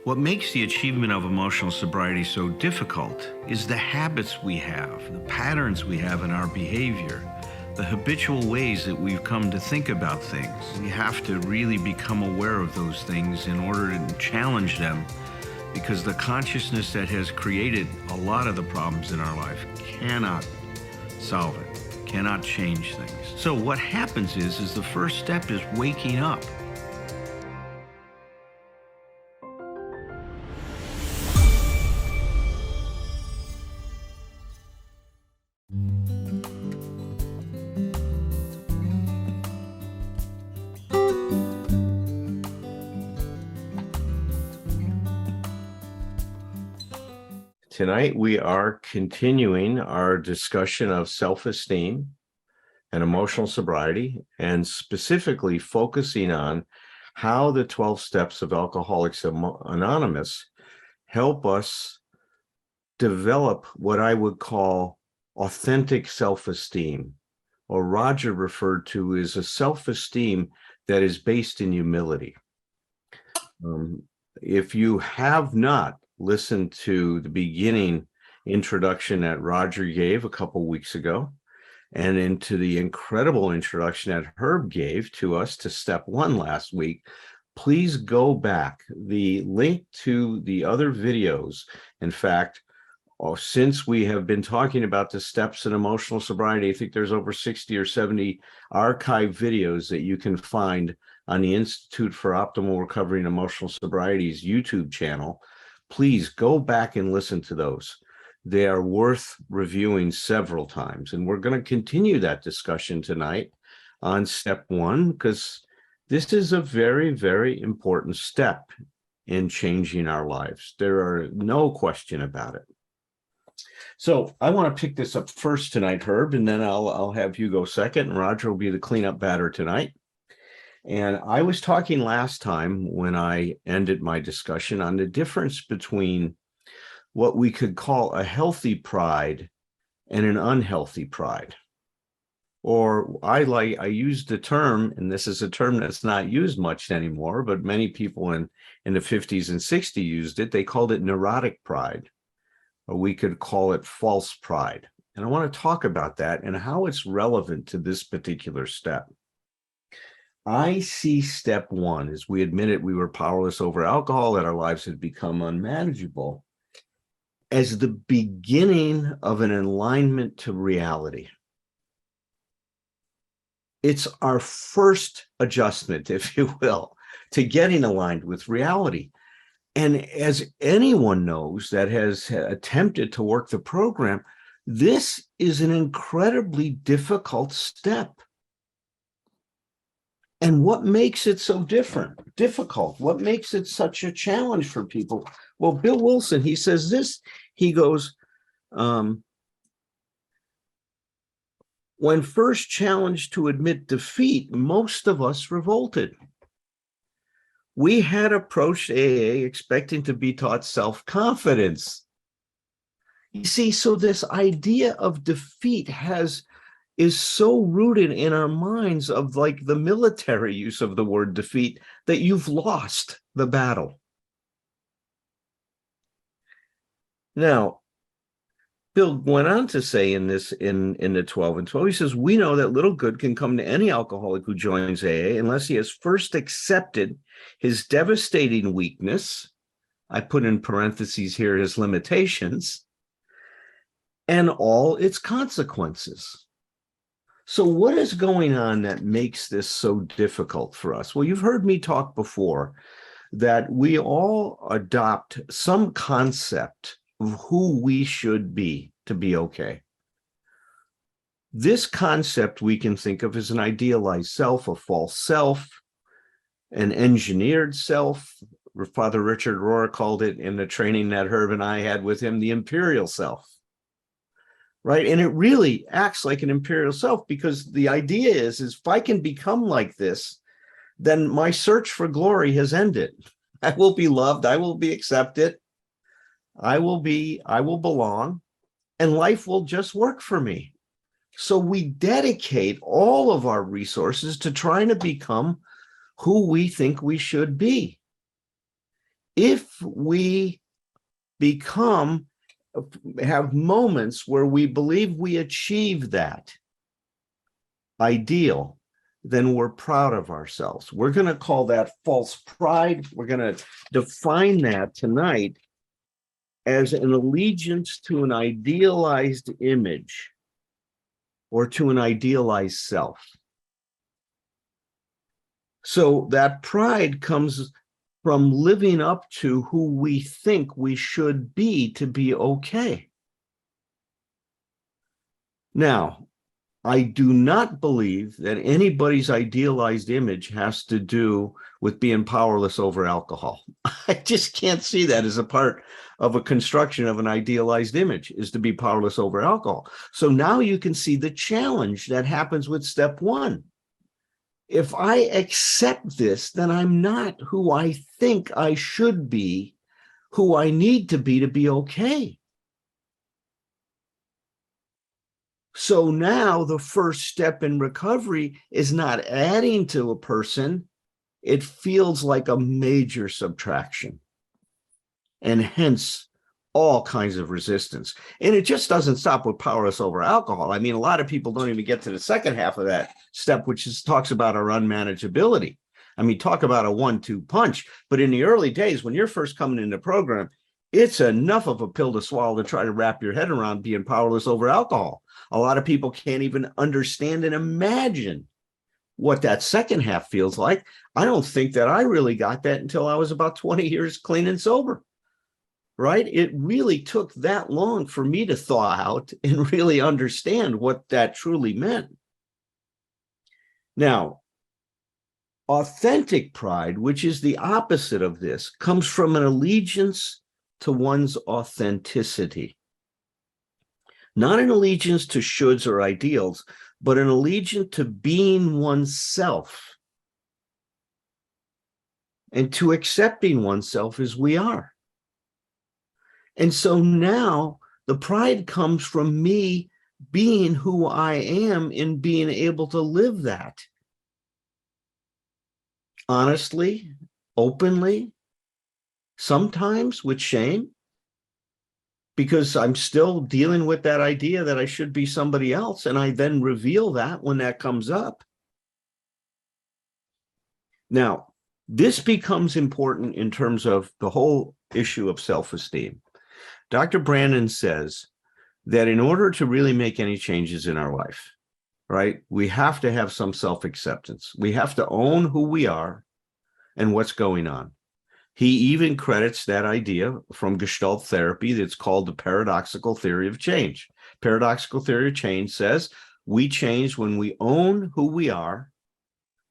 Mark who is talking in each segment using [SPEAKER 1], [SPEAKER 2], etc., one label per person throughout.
[SPEAKER 1] What makes the achievement of emotional sobriety so difficult is the habits we have, the patterns we have in our behavior, the habitual ways that we've come to think about things. We have to really become aware of those things in order to challenge them, because the consciousness that has created a lot of the problems in our life cannot solve it, cannot change things. So what happens is the first step is waking up. Tonight, we are continuing our discussion of self-esteem and emotional sobriety, and specifically focusing on how the 12 steps of Alcoholics Anonymous help us develop what I would call authentic self-esteem, or Roger referred to as a self-esteem that is based in humility. If you have not listened to the beginning introduction that Roger gave a couple weeks ago, and into the incredible introduction that Herb gave to us to step one last week, please go back. The link to the other videos, in fact, since we have been talking about the steps in emotional sobriety, I think there's over 60 or 70 archive videos that you can find on the Institute for Optimal Recovery and Emotional Sobriety's YouTube channel. Please go back and listen to those. They are worth reviewing several times. And we're going to continue that discussion tonight on step one, because this is a very, very important step in changing our lives. There are no question about it. So I want to pick this up first tonight, Herb, and then I'll have you go second, and Roger will be the cleanup batter tonight. And I was talking last time when I ended my discussion on the difference between what we could call a healthy pride and an unhealthy pride. Or I used the term, and this is a term that's not used much anymore, but many people in the 50s and 60s used it. They called it neurotic pride, or we could call it false pride. And I want to talk about that and how it's relevant to this particular step. I see step one, as we admitted we were powerless over alcohol, that our lives had become unmanageable, as the beginning of an alignment to reality. It's our first adjustment, if you will, to getting aligned with reality. And as anyone knows that has attempted to work the program, this is an incredibly difficult step. And what makes it so difficult? What makes it such a challenge for people? Well, Bill Wilson, he says this, he goes, when first challenged to admit defeat, most of us revolted. We had approached AA expecting to be taught self-confidence. You see, so this idea of defeat is so rooted in our minds, of like the military use of the word defeat, that you've lost the battle. Now, Bill went on to say in the 12 and 12, he says, we know that little good can come to any alcoholic who joins AA unless he has first accepted his devastating weakness. I put in parentheses here his limitations and all its consequences. So what is going on that makes this so difficult for us? Well, you've heard me talk before that we all adopt some concept of who we should be to be okay. This concept we can think of as an idealized self, a false self, an engineered self. Father Richard Rohr called it, in the training that Herb and I had with him, the imperial self. Right? And it really acts like an imperial self, because the idea is if I can become like this, then my search for glory has ended. I will be loved. I will be accepted. I will belong, and life will just work for me. So we dedicate all of our resources to trying to become who we think we should be. if we have moments where we believe we achieve that ideal, then we're proud of ourselves. We're going to call that false pride. We're going to define that tonight as an allegiance to an idealized image or to an idealized self. So that pride comes from living up to who we think we should be to be okay. Now, I do not believe that anybody's idealized image has to do with being powerless over alcohol. I just can't see that as a part of a construction of an idealized image, is to be powerless over alcohol. So now you can see the challenge that happens with step one. If I accept this, then I'm not who I think I should be, who I need to be okay. So now the first step in recovery is not adding to a person. It feels like a major subtraction, and hence all kinds of resistance. And it just doesn't stop with powerless over alcohol. I mean, a lot of people don't even get to the second half of that step, which talks about our unmanageability. I mean, talk about a 1-2 punch. But in the early days, when you're first coming into the program, it's enough of a pill to swallow to try to wrap your head around being powerless over alcohol. A lot of people can't even understand and imagine what that second half feels like. I don't think that I really got that until I was about 20 years clean and sober, right? It really took that long for me to thaw out and really understand what that truly meant. Now, authentic pride, which is the opposite of this, comes from an allegiance to one's authenticity. Not an allegiance to shoulds or ideals, but an allegiance to being oneself and to accepting oneself as we are. And so now the pride comes from me being who I am and being able to live that honestly, openly, sometimes with shame, because I'm still dealing with that idea that I should be somebody else. And I then reveal that when that comes up. Now, this becomes important in terms of the whole issue of self-esteem. Dr. Brandon says that in order to really make any changes in our life, right, we have to have some self-acceptance. We have to own who we are and what's going on. He even credits that idea from Gestalt therapy that's called the paradoxical theory of change. Paradoxical theory of change says we change when we own who we are,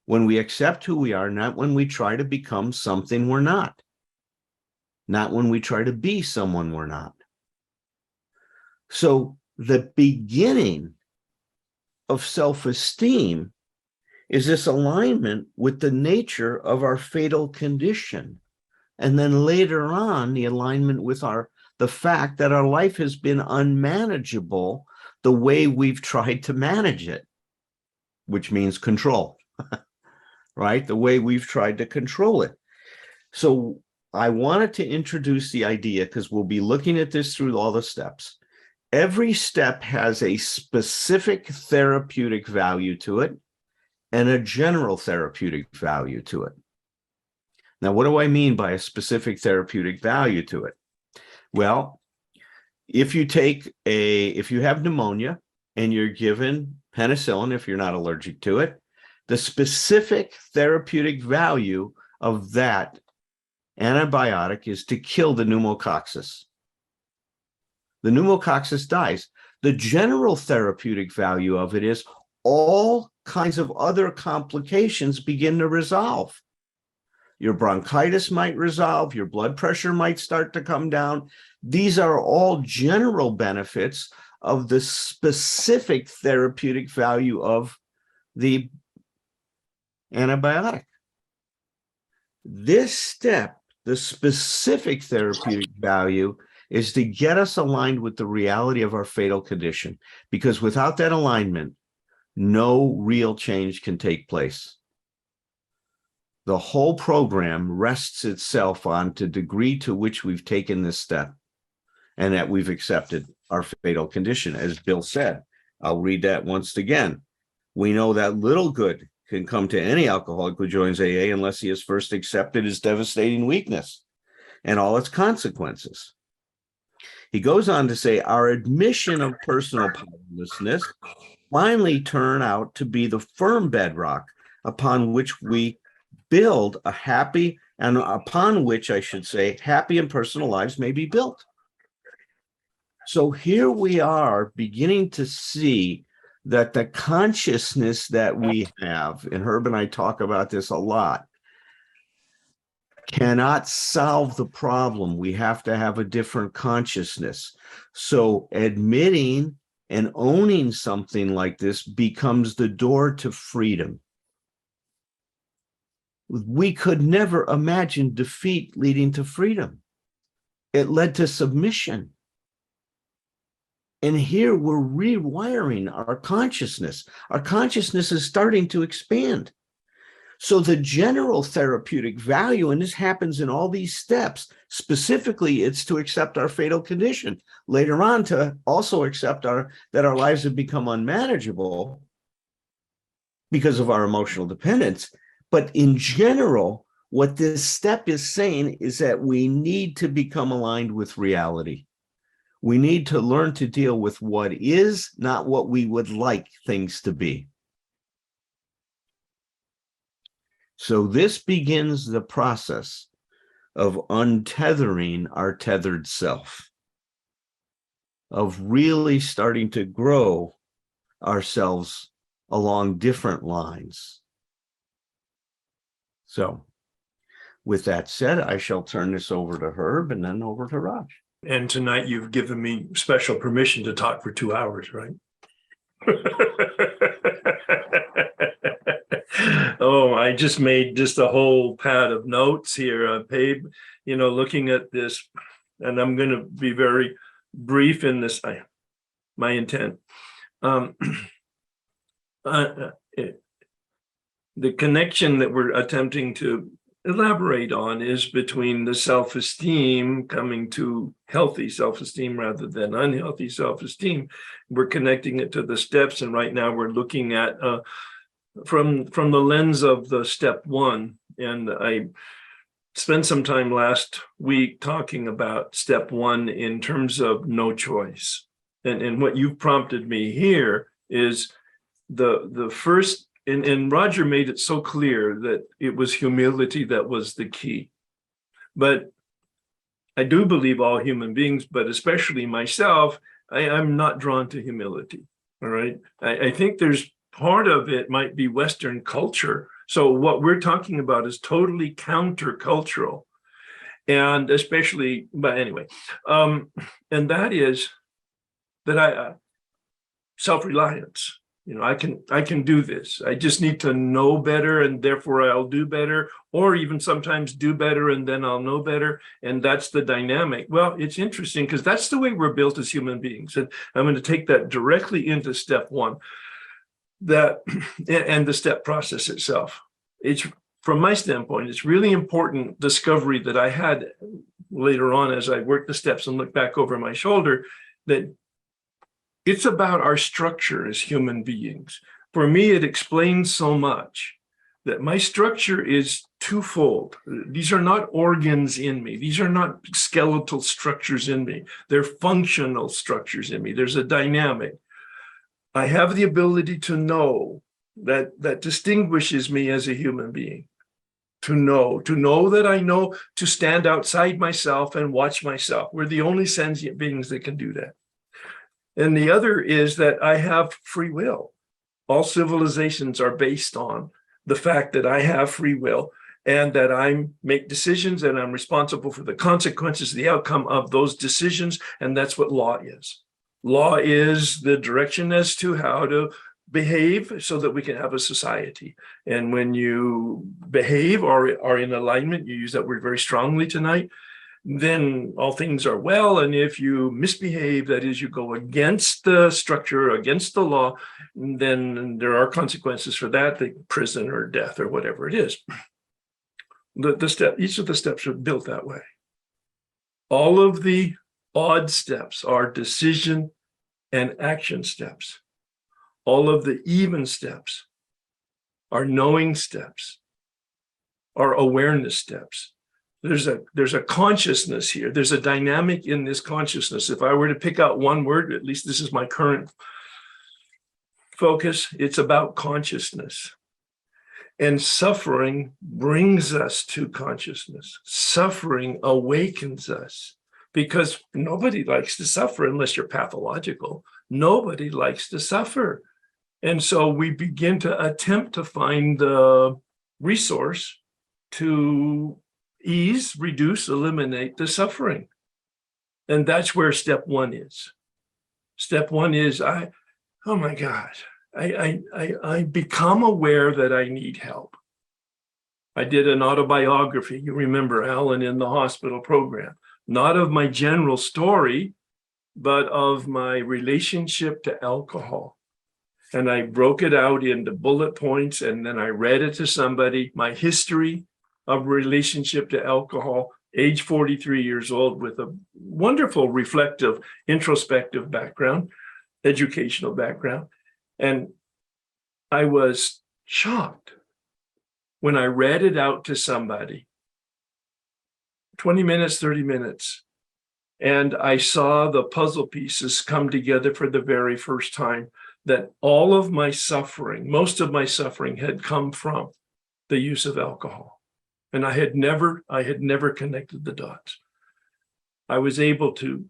[SPEAKER 1] when we accept who we are, not when we try to become something we're not when we try to be someone we're not. So the beginning of self-esteem is this alignment with the nature of our fatal condition. And then later on, the alignment with the fact that our life has been unmanageable the way we've tried to manage it, which means control, right? The way we've tried to control it. So I wanted to introduce the idea, because we'll be looking at this through all the steps. Every step has a specific therapeutic value to it and a general therapeutic value to it. Now, what do I mean by a specific therapeutic value to it? Well, if you have pneumonia and you're given penicillin, if you're not allergic to it, the specific therapeutic value of that antibiotic is to kill the pneumococcus. The pneumococcus dies. The general therapeutic value of it is all kinds of other complications begin to resolve. Your bronchitis might resolve, your blood pressure might start to come down. These are all general benefits of the specific therapeutic value of the antibiotic. This step, the specific therapeutic value, is to get us aligned with the reality of our fatal condition, because without that alignment, no real change can take place. The whole program rests itself on the degree to which we've taken this step and that we've accepted our fatal condition. As Bill said, I'll read that once again. We know that little good can come to any alcoholic who joins AA unless he has first accepted his devastating weakness and all its consequences. He goes on to say, our admission of personal powerlessness finally turn out to be the firm bedrock upon which we build a happy, and upon which I should say, happy and personal lives may be built. So here we are beginning to see that the consciousness that we have, and Herb and I talk about this a lot, cannot solve the problem. We have to have a different consciousness. So admitting and owning something like this becomes the door to freedom. We could never imagine defeat leading to freedom. It led to submission. And here we're rewiring our consciousness. Our consciousness is starting to expand. So the general therapeutic value, and this happens in all these steps, specifically it's to accept our fatal condition. Later on, to also accept that our lives have become unmanageable because of our emotional dependence. But in general, what this step is saying is that we need to become aligned with reality. We need to learn to deal with what is, not what we would like things to be. So this begins the process of untethering our tethered self, of really starting to grow ourselves along different lines. So with that said, I shall turn this over to Herb and then over to Raj.
[SPEAKER 2] And tonight you've given me special permission to talk for 2 hours, right? Oh, I just made just a whole pad of notes here, Pabe, looking at this, and I'm going to be very brief in this, my intent. The connection that we're attempting to elaborate on is between the self-esteem coming to healthy self-esteem rather than unhealthy self-esteem. We're connecting it to the steps, and right now we're looking at from the lens of the step one. And I spent some time last week talking about step one in terms of no choice. And what you've prompted me here is the first. And Roger made it so clear that it was humility that was the key. But I do believe all human beings, but especially myself, I'm not drawn to humility, all right? I think there's part of it might be Western culture. So what we're talking about is totally countercultural. And especially, but anyway, and that is that self-reliance. I can do this. I just need to know better, and therefore I'll do better, or even sometimes do better and then I'll know better. And that's the dynamic. Well, it's interesting because that's the way we're built as human beings. And I'm going to take that directly into step one, and the step process itself. It's, from my standpoint, it's really important discovery that I had later on as I worked the steps and looked back over my shoulder, that it's about our structure as human beings. For me, it explains so much that my structure is twofold. These are not organs in me. These are not skeletal structures in me. They're functional structures in me. There's a dynamic. I have the ability to know that distinguishes me as a human being. To know that I know to stand outside myself and watch myself. We're the only sentient beings that can do that. And the other is that I have free will. All civilizations are based on the fact that I have free will and that I make decisions and I'm responsible for the consequences, the outcome of those decisions. And that's what law is. Law is the direction as to how to behave so that we can have a society. And when you behave or are in alignment, you use that word very strongly tonight, then all things are well. And if you misbehave, that is, you go against the structure, against the law, then there are consequences for that, like prison or death or whatever it is. Each of the steps are built that way. All of the odd steps are decision and action steps. All of the even steps are knowing steps, are awareness steps. There's a consciousness here. There's a dynamic in this consciousness. If I were to pick out one word, at least this is my current focus, it's about consciousness. And suffering brings us to consciousness. Suffering awakens us, because nobody likes to suffer unless you're pathological. Nobody likes to suffer. And so we begin to attempt to find the resource to ease, reduce, eliminate the suffering. And that's where step one is. Step one is, oh my God, I become aware that I need help. I did an autobiography, you remember, Alan, in the hospital program, not of my general story, but of my relationship to alcohol. And I broke it out into bullet points, and then I read it to somebody, my history of relationship to alcohol, age 43 years old, with a wonderful, reflective, introspective background, educational background. And I was shocked when I read it out to somebody, 20 minutes, 30 minutes, and I saw the puzzle pieces come together for the very first time, that all of my suffering, most of my suffering, had come from the use of alcohol. And I had never connected the dots. I was able to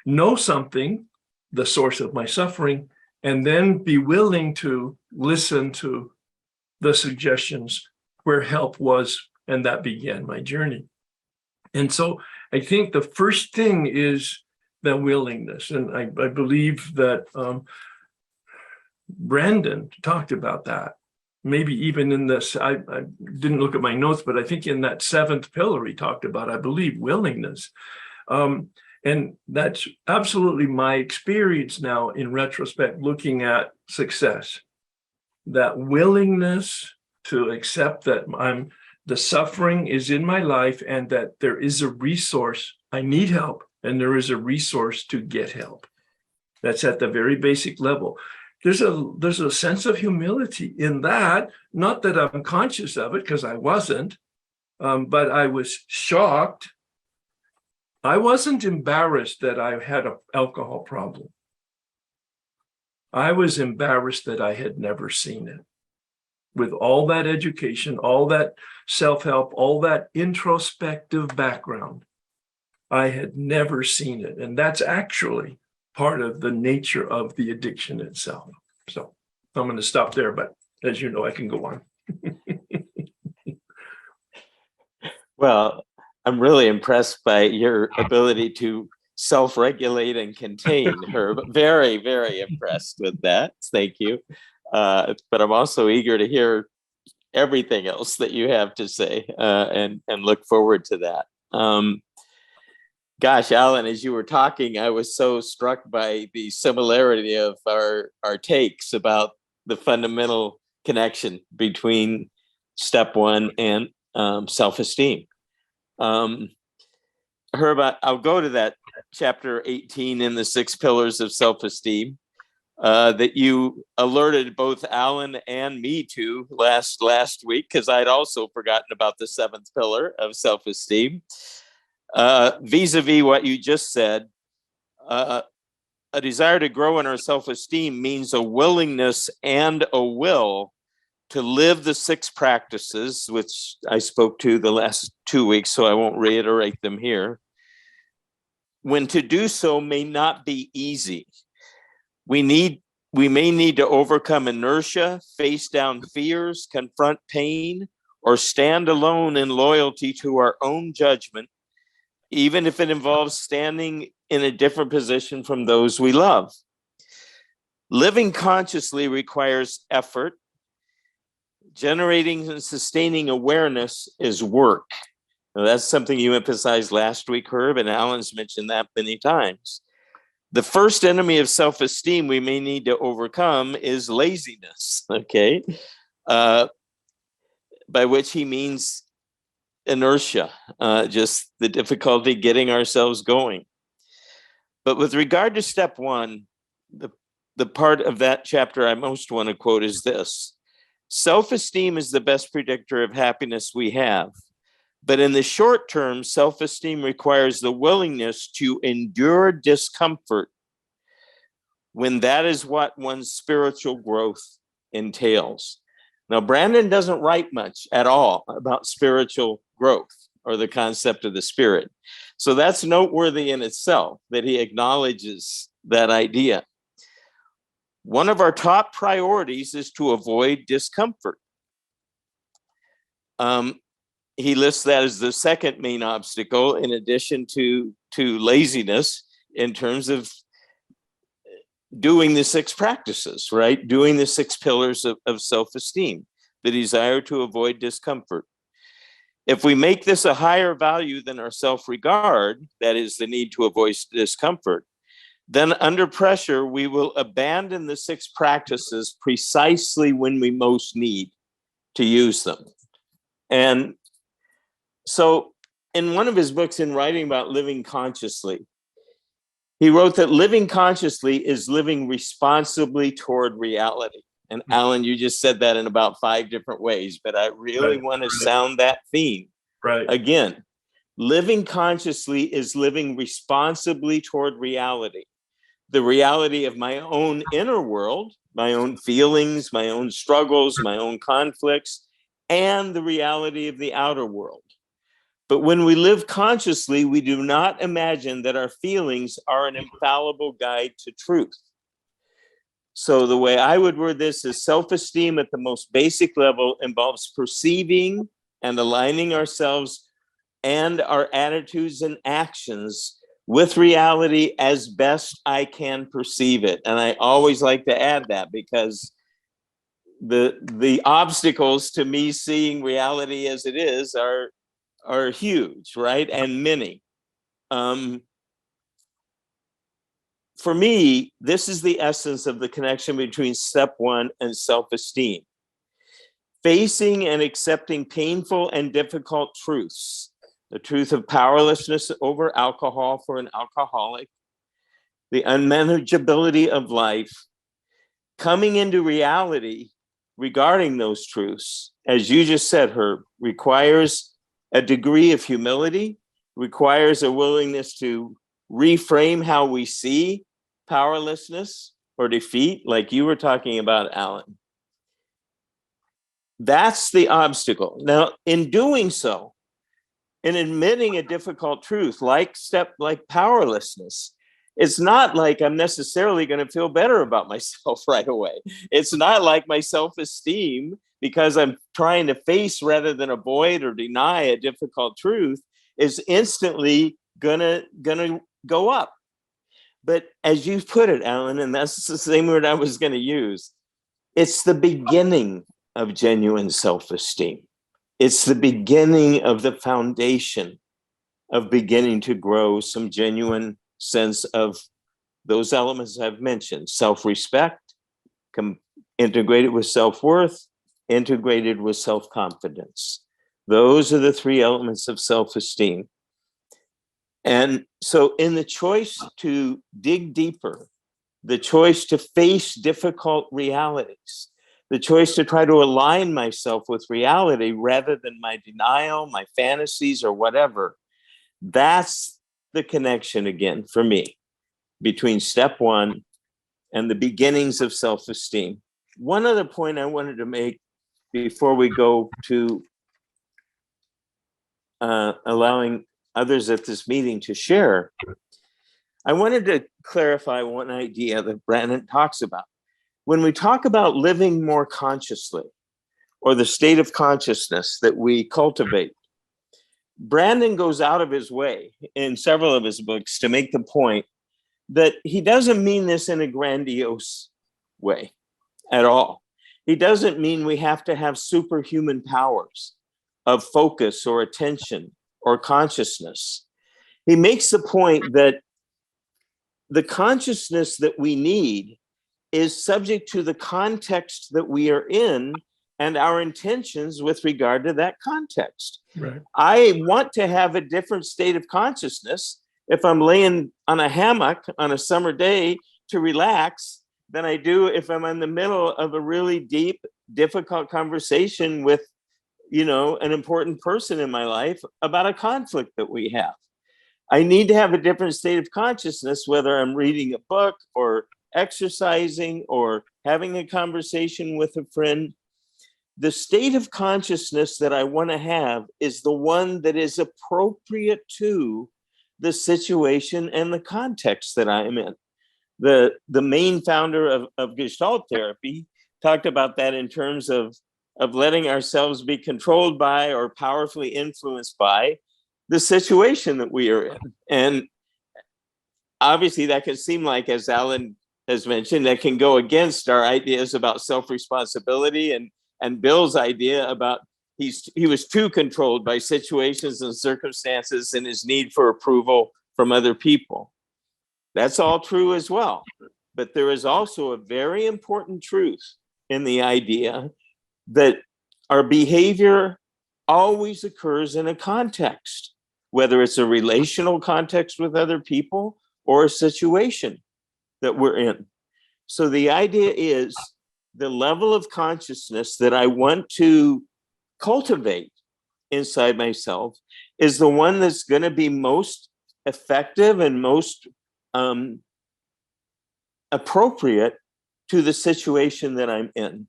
[SPEAKER 2] know something, the source of my suffering, and then be willing to listen to the suggestions where help was, and that began my journey. And so I think the first thing is the willingness. And I believe that Brandon talked about that. Maybe even in this, I didn't look at my notes, but I think in that seventh pillar he talked about, I believe, willingness. And that's absolutely my experience now in retrospect, looking at success. That willingness to accept that the suffering is in my life, and that there is a resource. I need help, and there is a resource to get help. That's at the very basic level. There's a sense of humility in that, not that I'm conscious of it, because I wasn't, but I was shocked. I wasn't embarrassed that I had an alcohol problem. I was embarrassed that I had never seen it. With all that education, all that self-help, all that introspective background, I had never seen it. And that's actually part of the nature of the addiction itself. So I'm going to stop there, but as you know, I can go on.
[SPEAKER 3] Well, I'm really impressed by your ability to self-regulate and contain, Herb. Very, very impressed with that. Thank you. But I'm also eager to hear everything else that you have to say, and look forward to that. Gosh, Alan, as you were talking, I was so struck by the similarity of our takes about the fundamental connection between step one and self-esteem. Herb, I'll go to that chapter 18 in the 6 pillars of self-esteem that you alerted both Alan and me to last week, because I'd also forgotten about the 7th pillar of self-esteem. Vis-a-vis what you just said, a desire to grow in our self-esteem means a willingness and a will to live the 6 practices, which I spoke to the last 2 weeks, so I won't reiterate them here. When to do so may not be easy. We may need to overcome inertia, face down fears, confront pain, or stand alone in loyalty to our own judgment, even if it involves standing in a different position from those we love. Living consciously requires effort. Generating and sustaining awareness is work. Now, that's something you emphasized last week, Herb, and Alan's mentioned that many times. The first enemy of self-esteem we may need to overcome is laziness, okay? by which he means inertia, just the difficulty getting ourselves going. But with regard to step one, the part of that chapter I most want to quote is this: self-esteem is the best predictor of happiness we have. But in the short term, self-esteem requires the willingness to endure discomfort when that is what one's spiritual growth entails. Now, Brandon doesn't write much at all about spiritual growth or the concept of the spirit. So that's noteworthy in itself, that he acknowledges that idea. One of our top priorities is to avoid discomfort. He lists that as the second main obstacle, in addition to laziness, in terms of doing the 6 practices, right? Doing the 6 pillars of self-esteem, the desire to avoid discomfort. If we make this a higher value than our self-regard, that is the need to avoid discomfort, then under pressure, we will abandon the 6 practices precisely when we most need to use them. And so in one of his books, in writing about living consciously, he wrote that living consciously is living responsibly toward reality. And Alan, you just said that in about 5 different ways, but I really want to sound that theme.
[SPEAKER 2] Right.
[SPEAKER 3] Again, living consciously is living responsibly toward reality. The reality of my own inner world, my own feelings, my own struggles, my own conflicts, and the reality of the outer world. But when we live consciously, we do not imagine that our feelings are an infallible guide to truth. So the way I would word this is self-esteem at the most basic level involves perceiving and aligning ourselves and our attitudes and actions with reality as best I can perceive it. And I always like to add that, because the obstacles to me seeing reality as it is are huge, right? And many. For me, this is the essence of the connection between step one and self-esteem. Facing and accepting painful and difficult truths, the truth of powerlessness over alcohol for an alcoholic, the unmanageability of life, coming into reality regarding those truths, as you just said, Herb, requires a degree of humility, requires a willingness to reframe how we see powerlessness or defeat, like you were talking about, Alan. That's the obstacle. Now, in doing so, in admitting a difficult truth, like powerlessness, it's not like I'm necessarily going to feel better about myself right away. It's not like my self-esteem, because I'm trying to face rather than avoid or deny a difficult truth, is instantly gonna go up. But as you put it, Alan, and that's the same word I was going to use, it's the beginning of genuine self-esteem. It's the beginning of the foundation of beginning to grow some genuine sense of those elements I've mentioned: self-respect, integrated with self-worth, integrated with self-confidence. Those are the 3 elements of self-esteem. And so in the choice to dig deeper, the choice to face difficult realities, the choice to try to align myself with reality rather than my denial, my fantasies, or whatever, that's the connection again for me between step one and the beginnings of self-esteem. One other point I wanted to make before we go to allowing others at this meeting to share, I wanted to clarify one idea that Brandon talks about. When we talk about living more consciously, or the state of consciousness that we cultivate, Brandon goes out of his way in several of his books to make the point that he doesn't mean this in a grandiose way at all. He doesn't mean we have to have superhuman powers of focus or attention or consciousness. He makes the point that the consciousness that we need is subject to the context that we are in and our intentions with regard to that context.
[SPEAKER 2] Right.
[SPEAKER 3] I want to have a different state of consciousness if I'm laying on a hammock on a summer day to relax than I do if I'm in the middle of a really deep, difficult conversation with, an important person in my life about a conflict that we have. I need to have a different state of consciousness, whether I'm reading a book or exercising or having a conversation with a friend. The state of consciousness that I want to have is the one that is appropriate to the situation and the context that I am in. The main founder of Gestalt therapy talked about that in terms of letting ourselves be controlled by or powerfully influenced by the situation that we are in. And obviously that can seem like, as Alan has mentioned, that can go against our ideas about self-responsibility and Bill's idea about he was too controlled by situations and circumstances and his need for approval from other people. That's all true as well. But there is also a very important truth in the idea that our behavior always occurs in a context, whether it's a relational context with other people or a situation that we're in. So the idea is the level of consciousness that I want to cultivate inside myself is the one that's going to be most effective and most appropriate to the situation that I'm in.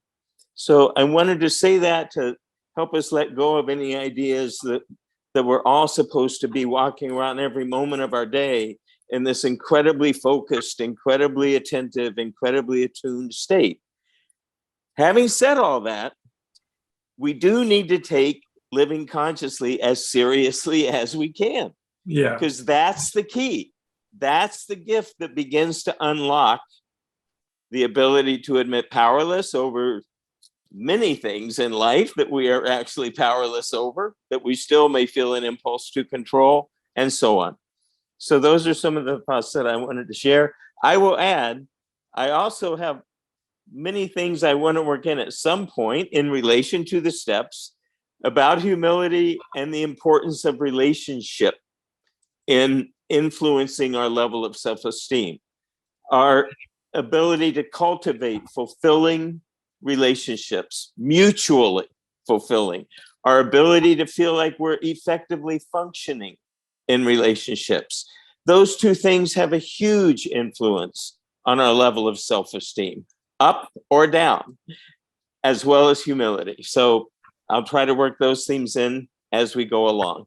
[SPEAKER 3] So I wanted to say that to help us let go of any ideas that we're all supposed to be walking around every moment of our day in this incredibly focused, incredibly attentive, incredibly attuned state. Having said all that, we do need to take living consciously as seriously as we can.
[SPEAKER 2] Yeah.
[SPEAKER 3] Because that's the key. That's the gift that begins to unlock the ability to admit powerless over many things in life that we are actually powerless over, that we still may feel an impulse to control, and so on. So those are some of the thoughts that I wanted to share. I will add, I also have many things I want to work in at some point in relation to the steps about humility and the importance of relationship in influencing our level of self-esteem, our ability to cultivate fulfilling relationships, mutually fulfilling, our ability to feel like we're effectively functioning in relationships. Those two things have a huge influence on our level of self-esteem, up or down, as well as humility. So I'll try to work those themes in as we go along.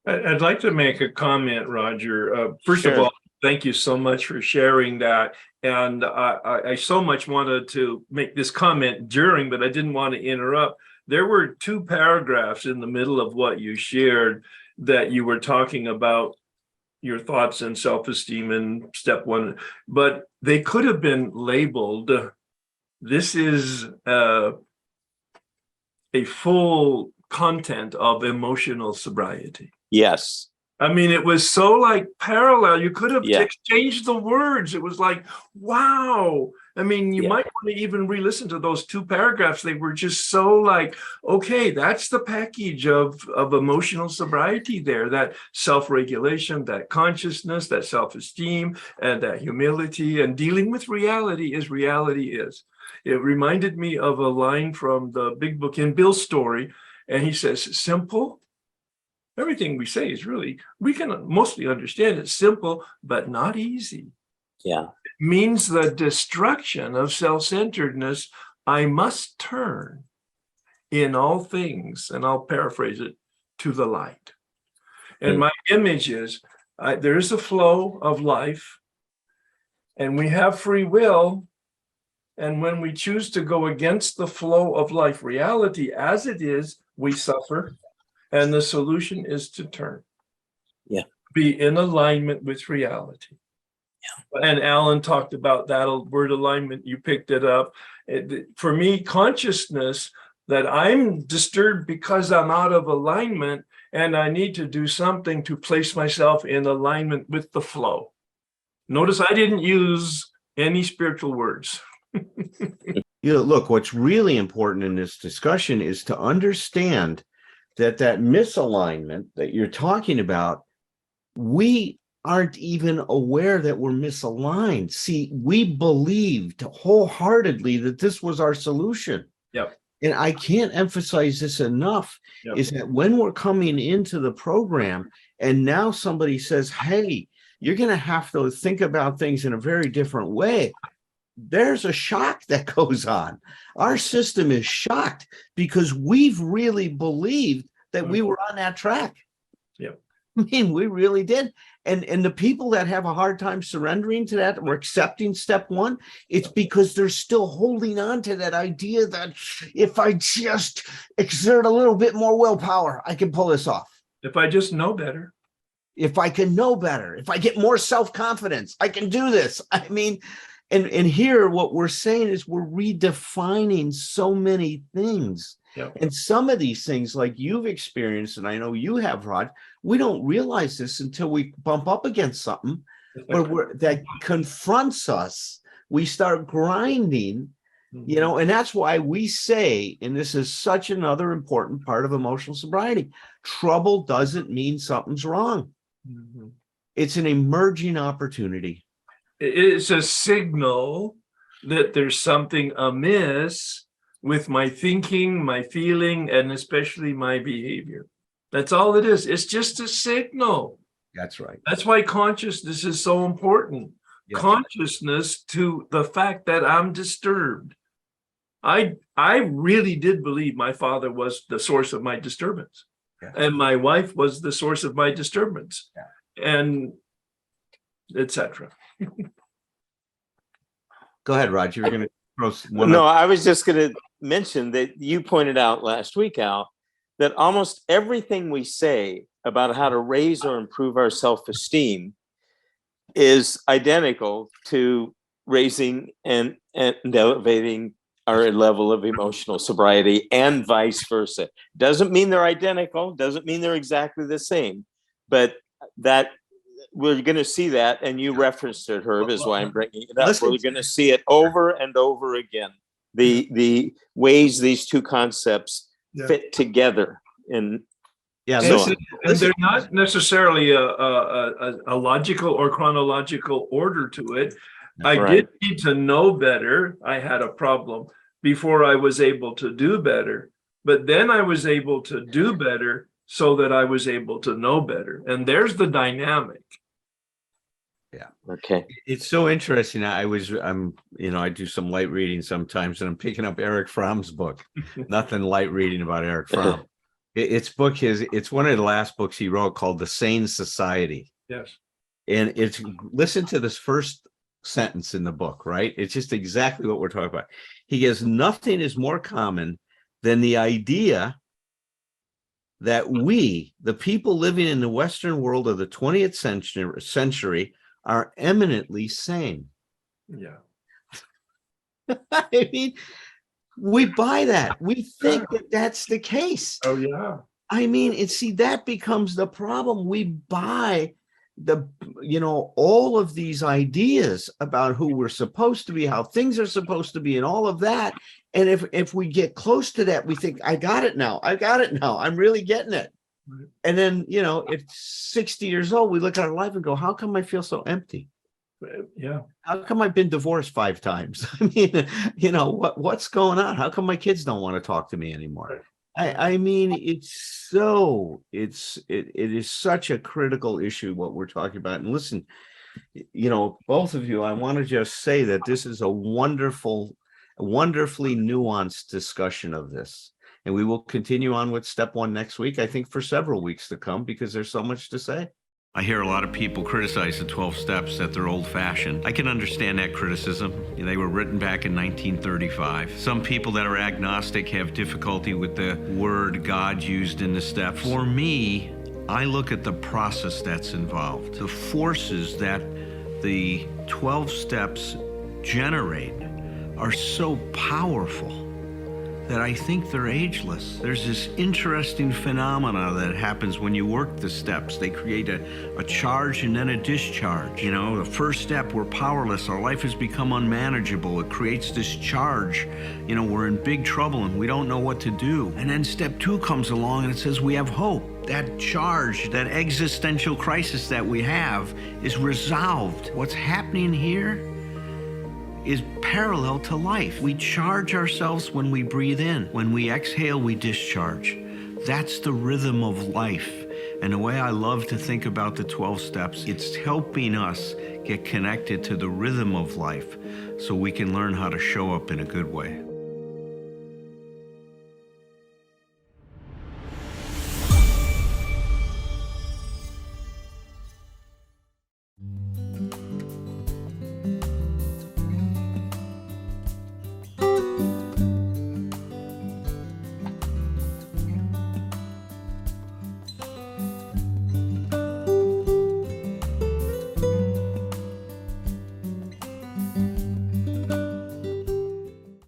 [SPEAKER 2] I'd like to make a comment, Roger. First
[SPEAKER 3] Sure.
[SPEAKER 2] of all, thank you so much for sharing that. And I so much wanted to make this comment during, but I didn't want to interrupt. There were 2 paragraphs in the middle of what you shared that you were talking about your thoughts and self-esteem in step 1, but they could have been labeled, this is a full content of emotional sobriety.
[SPEAKER 3] Yes.
[SPEAKER 2] I mean, it was so like parallel. You could have
[SPEAKER 3] Yeah.
[SPEAKER 2] exchanged the words. It was like, wow. I mean, you might want to even re-listen to those 2 paragraphs. They were just so like, okay, that's the package of emotional sobriety there, that self-regulation, that consciousness, that self-esteem, and that humility, and dealing with reality as reality is. It reminded me of a line from the Big Book in Bill's story, and he says, simple. Everything we say is really, we can mostly understand it's simple, but not easy.
[SPEAKER 3] Yeah.
[SPEAKER 2] It means the destruction of self-centeredness. I must turn in all things, and I'll paraphrase it, to the light. And my image is, there is a flow of life, and we have free will. And when we choose to go against the flow of life reality as it is, we suffer. And the solution is to turn.
[SPEAKER 3] Yeah.
[SPEAKER 2] Be in alignment with reality. Yeah. And Alan talked about that word alignment. You picked it up. For me, consciousness that I'm disturbed because I'm out of alignment and I need to do something to place myself in alignment with the flow. Notice I didn't use any spiritual words.
[SPEAKER 1] look, what's really important in this discussion is to understand that misalignment that you're talking about, we aren't even aware that we're misaligned. See, we believed wholeheartedly that this was our solution.
[SPEAKER 2] Yep.
[SPEAKER 1] And I can't emphasize this enough,
[SPEAKER 2] Yep.
[SPEAKER 1] is that when we're coming into the program and now somebody says, hey, you're going to have to think about things in a very different way, there's a shock that goes on. Our system is shocked because we've really believed that we were on that track.
[SPEAKER 2] Yep.
[SPEAKER 1] I mean, we really did. And the people that have a hard time surrendering to that or accepting step one, it's because they're still holding on to that idea that if I just exert a little bit more willpower, I can pull this off.
[SPEAKER 2] If I just know better.
[SPEAKER 1] If I can know better, if I get more self-confidence, I can do this. I mean, and here what we're saying is we're redefining so many things.
[SPEAKER 2] Yep.
[SPEAKER 1] And some of these things, like you've experienced, and I know you have, Rod, we don't realize this until we bump up against something that confronts us. We start grinding, and that's why we say, and this is such another important part of emotional sobriety, trouble doesn't mean something's wrong.
[SPEAKER 2] Mm-hmm.
[SPEAKER 1] It's an emerging opportunity.
[SPEAKER 2] It's a signal that there's something amiss with my thinking, my feeling, and especially my behavior. That's all it is. It's just a signal.
[SPEAKER 1] That's right.
[SPEAKER 2] That's why consciousness is so important.
[SPEAKER 1] Yes.
[SPEAKER 2] Consciousness to the fact that I'm disturbed. I really did believe my father was the source of my disturbance.
[SPEAKER 1] Yeah.
[SPEAKER 2] And my wife was the source of my disturbance.
[SPEAKER 1] Yeah.
[SPEAKER 2] And etc.
[SPEAKER 1] Go ahead, Rod. You were going to throw one.
[SPEAKER 3] No, I was just going to mention that you pointed out last week, Al, that almost everything we say about how to raise or improve our self-esteem is identical to raising and elevating our level of emotional sobriety and vice versa. Doesn't mean they're identical, doesn't mean they're exactly the same, but that we're going to see that, and you referenced it, Herb, is why I'm bringing it up. We're going to see it over and over again. The ways these two concepts fit together, and
[SPEAKER 2] and they're not necessarily a logical or chronological order to it. I did need to know better. I had a problem before I was able to do better, but then I was able to do better so that I was able to know better. And there's the dynamic.
[SPEAKER 1] Yeah.
[SPEAKER 3] Okay.
[SPEAKER 1] It's so interesting. I do some light reading sometimes, and I'm picking up Eric Fromm's book. Nothing light reading about Eric Fromm. It's one of the last books he wrote called The Sane Society.
[SPEAKER 2] Yes.
[SPEAKER 1] And listen to this first sentence in the book, right? It's just exactly what we're talking about. He goes, nothing is more common than the idea that we, the people living in the Western world of the 20th century, are eminently sane.
[SPEAKER 2] Yeah.
[SPEAKER 1] I mean, we buy that. We think that that's the case.
[SPEAKER 2] Oh, yeah.
[SPEAKER 1] I mean, that becomes the problem. We buy all of these ideas about who we're supposed to be, how things are supposed to be, and all of that. And if we get close to that, we think, I got it now. I'm really getting it. Right. And then, at 60 years old, we look at our life and go, how come I feel so empty?
[SPEAKER 2] Yeah.
[SPEAKER 1] How come I've been divorced 5 times? I mean, what's going on? How come my kids don't want to talk to me anymore? Right. I mean, it is such a critical issue, what we're talking about. And listen, both of you, I want to just say that this is a wonderfully nuanced discussion of this. And we will continue on with step 1 next week, I think for several weeks to come, because there's so much to say. I hear a lot of people criticize the 12 steps, that they're old-fashioned. I can understand that criticism. They were written back in 1935. Some people that are agnostic have difficulty with the word God used in the steps. For me, I look at the process that's involved, the forces that the 12 steps generate are so powerful that I think they're ageless. There's this interesting phenomena that happens when you work the steps. They create a charge and then a discharge. You know, the first step, we're powerless. Our life has become unmanageable. It creates this charge. You know, we're in big trouble and we don't know what to do. And then step 2 comes along and it says we have hope. That charge, that existential crisis that we have is resolved. What's happening here is parallel to life. We charge ourselves when we breathe in. When we exhale, we discharge. That's the rhythm of life. And the way I love to think about the 12 steps, it's helping us get connected to the rhythm of life so we can learn how to show up in a good way.